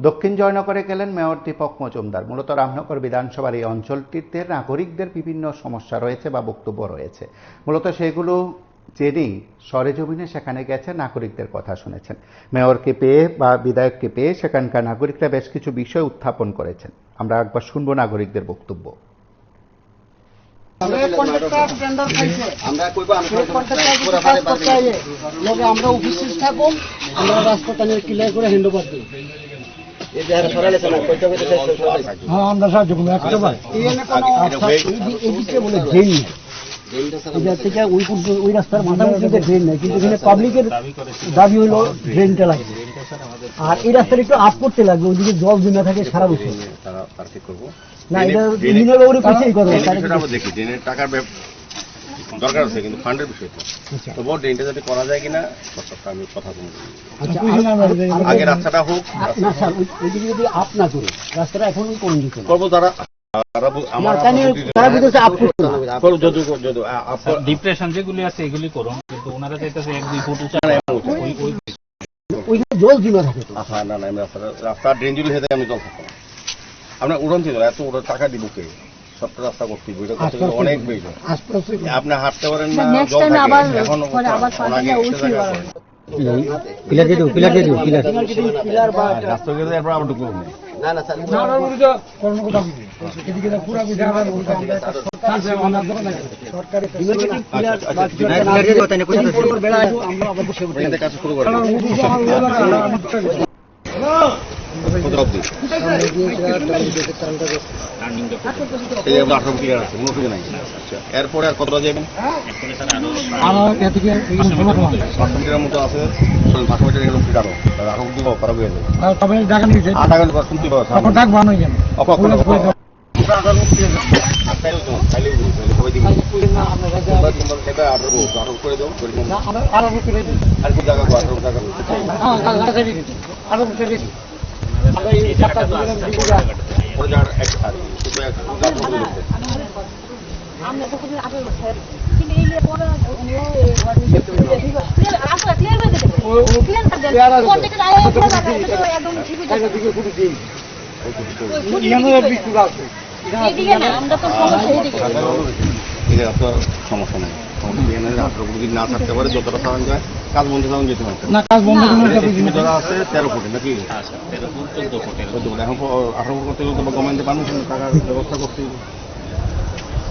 দক্ষিণ জয়নগরে গেলেন মেয়র দীপক মজুমদার। মূলত রামনগর বিধানসভার এই অঞ্চলটিতে নাগরিকদের বিভিন্ন সমস্যা রয়েছে বা বক্তব্য রয়েছে, মূলত সেগুলো জেনেই সরেজমিনে সেখানে গেছে, নাগরিকদের কথা শুনেছেন। মেয়রকে পেয়ে বা বিধায়ককে পেয়ে সেখানকার নাগরিকরা বেশ কিছু বিষয় উত্থাপন করেছেন। আমরা একবার শুনবো নাগরিকদের বক্তব্য। আমরা উপস্থিত থাকবো, আমরা রাস্তাটা নিয়ে ক্লিয়ার করে হ্যান্ডওভার দিই। আমরা সাহায্য করবো। এদিকে বলে ড্রেন থেকে ওই রাস্তার মাথামুখি ড্রেন নেই, কিন্তু এখানে পাবলিকের দাবি হলো ড্রেনটা লাগবে। আর এই রাস্তাটা একটু আপ করতে লাগবে, ওইদিকে জল জমে থাকে সারা বছর। না, এটা ইঞ্জিনিয়ার পিছিয়ে করবো। দেখি ড্রেনের টাকার দরকার আছে, কিন্তু ফান্ডের বিষয় তো বড় ড্রেনটা যাতে করা যায় কিনা আমি কথা বলবো। আগে রাস্তাটা হোক না স্যার, ওইদিকে যদি আপ না করে রাস্তাটা এখনই করে দিতে করবো। তারা ডিপ্রেশন যেগুলি আছে এগুলি করুন, কিন্তু ওনারা চাইতেছে 1-2 ফুট উঁচা ওইখানে জল জমে থাকে। না না, রাস্তা ড্রেন যদি হয়ে যায় আমি জল থাকবো না। আপনার উড়ন ছিল এত টাকা দিব কে? সবটা রাস্তা করতে অনেক বেশি, আপনি হাঁটতে পারেন না, জল থাকে এখন কাজ শুরু করেন। এরপরে আর কতটা যাবেন? 500 মিটার মতো আছে, 500 মিটার এরকম ফিট আরো 18 দিব পার হয়ে যাবে। শুনতে সমস্যা নেই, না থাকতে পারে যতটা থাকা যায় কাজ বন্ধ থাকুন যেতে পারে না। কাজ বন্ধ আছে 13 ফুটে নাকি 14 ফুট, এখন 18 ফুট করতে গেলে তো গভর্নমেন্টে পারমিশন টাকার ব্যবস্থা করতে হবে।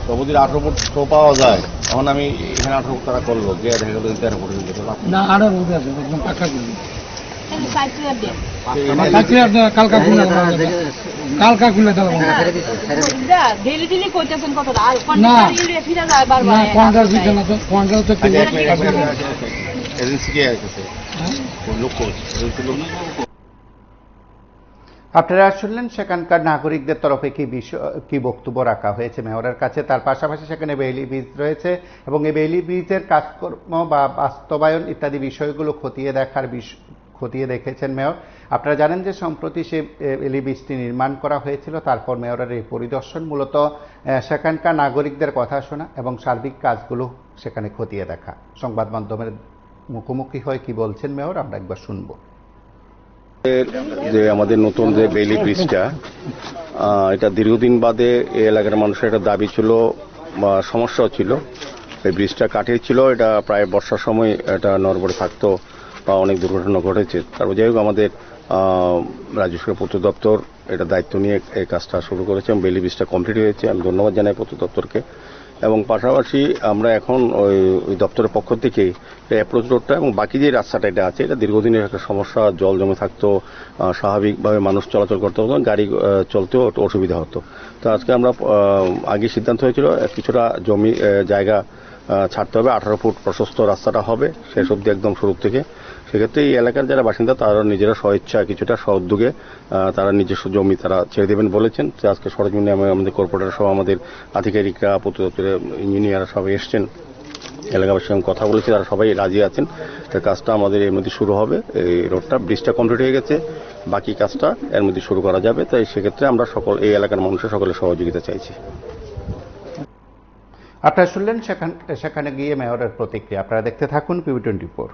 তো যদি 18 ফুট শো পাওয়া যায়, তখন আমি এখানে 18 ফুট তারা করলো, গিয়ে দেখা গেল 13 ফুটে যেতে পারলাম না। 18 ফুট আছে একদম পাকা করলি কালকা খুলে দেওয়া আপনারা শুনলেন সেখানকার নাগরিকদের তরফে কি বক্তব্য রাখা হয়েছে মেয়রের কাছে। তার পাশাপাশি সেখানে বেইলি ব্রিজ রয়েছে এবং এই বেইলি ব্রিজের কাজকর্ম বা বাস্তবায়ন ইত্যাদি বিষয়গুলো খতিয়ে দেখেছেন মেয়র। আপনারা জানেন যে সম্প্রতি সে বেইলি ব্রিজটি নির্মাণ করা হয়েছিল, তারপর মেয়রের এই পরিদর্শন মূলত সেখানকার নাগরিকদের কথা শোনা এবং সার্বিক কাজগুলো সেখানে খতিয়ে দেখা। সংবাদ মাধ্যমের মুখোমুখি হয়ে কি বলছেন মেয়র আমরা একবার শুনবো। যে আমাদের নতুন যে বেইলি ব্রিজটা, এটা দীর্ঘদিন বাদে এই এলাকার মানুষের একটা দাবি ছিল বা সমস্যাও ছিল। এই ব্রিজটা কাটিয়েছিল, এটা প্রায় বর্ষার সময় এটা নড়বড়ে থাকতো বা অনেক দুর্ঘটনা ঘটেছে। তারপর যাই হোক আমাদের রাজ্য সরকার পূর্ত দপ্তর এটা দায়িত্ব নিয়ে এই কাজটা শুরু করেছে এবং বেইলি ব্রিজটা কমপ্লিট হয়েছে। আমি ধন্যবাদ জানাই পূর্ত দপ্তরকে। এবং পাশাপাশি আমরা এখন ওই দপ্তরের পক্ষ থেকে অ্যাপ্রোচ রোডটা এবং বাকি যে রাস্তাটা এটা আছে, এটা দীর্ঘদিনের একটা সমস্যা, জল জমে থাকতো, স্বাভাবিকভাবে মানুষ চলাচল করতে হতো, গাড়ি চলতেও অসুবিধা হতো। তো আজকে আমরা আগে সিদ্ধান্ত হয়েছিল কিছুটা জমি জায়গা ছাড়তে হবে, 18 ফুট প্রশস্ত রাস্তাটা হবে শেষ অবধি একদম শুরু থেকে। সেক্ষেত্রে এই এলাকার যারা বাসিন্দা তারা নিজেরা স্বইচ্ছা কিছুটা স্বউদ্যোগে তারা নিজস্ব জমি তারা ছেড়ে দেবেন বলেছেন। তো আজকে সরজমিনে আমাদের কর্পোরেটর সহ আমাদের আধিকারিকরা, পূর্ত দপ্তরের ইঞ্জিনিয়াররা সবাই এসছেন, এলাকাবাসীর সঙ্গে কথা বলেছি, তারা সবাই রাজি আছেন। এই কাজটা আমাদের এর মধ্যে শুরু হবে। এই রোডটা ব্রিজটা কমপ্লিট হয়ে গেছে, বাকি কাজটা এর মধ্যে শুরু করা যাবে। তাই সেক্ষেত্রে আমরা এই এলাকার মানুষের সকলের সহযোগিতা চাইছি। আপনারা শুনলেন সেখানে গিয়ে মেয়রের প্রতিক্রিয়া। আপনারা দেখতে থাকুন PB24।